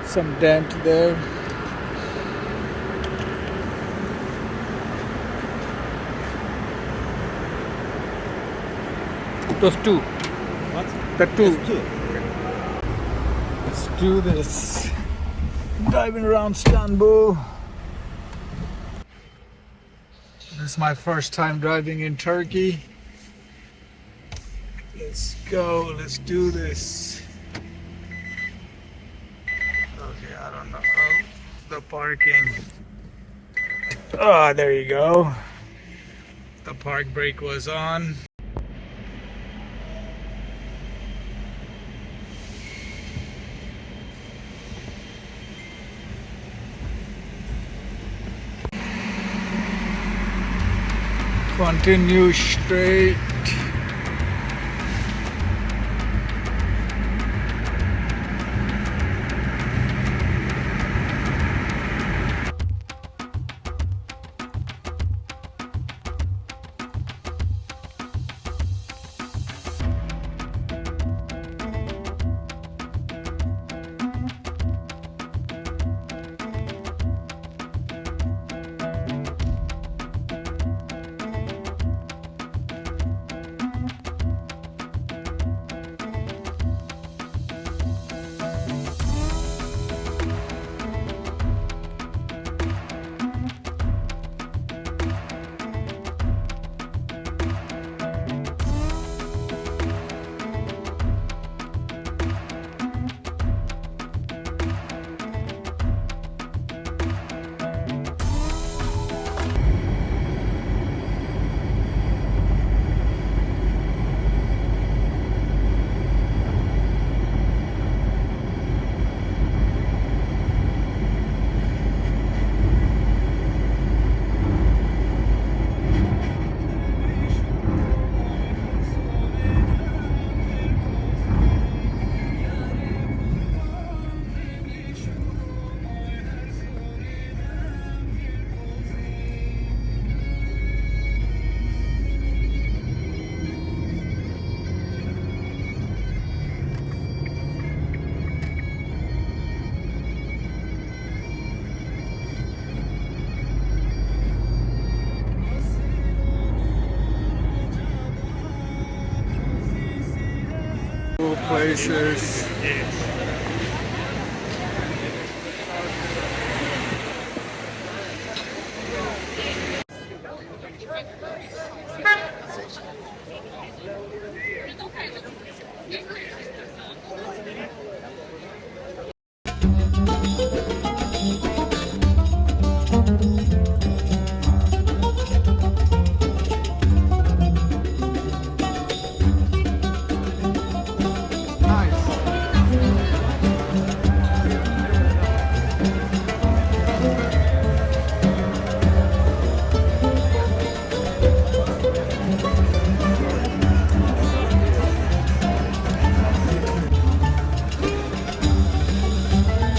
Some dent there. Those two. What? The two. Yes, two. Let's do this. Driving around Istanbul. This is my first time driving in Turkey. Let's go. Let's do this. Okay, I don't know. Oh, the parking. Ah, there you go. The park brake was on. Continue straight. Cool places. Yes.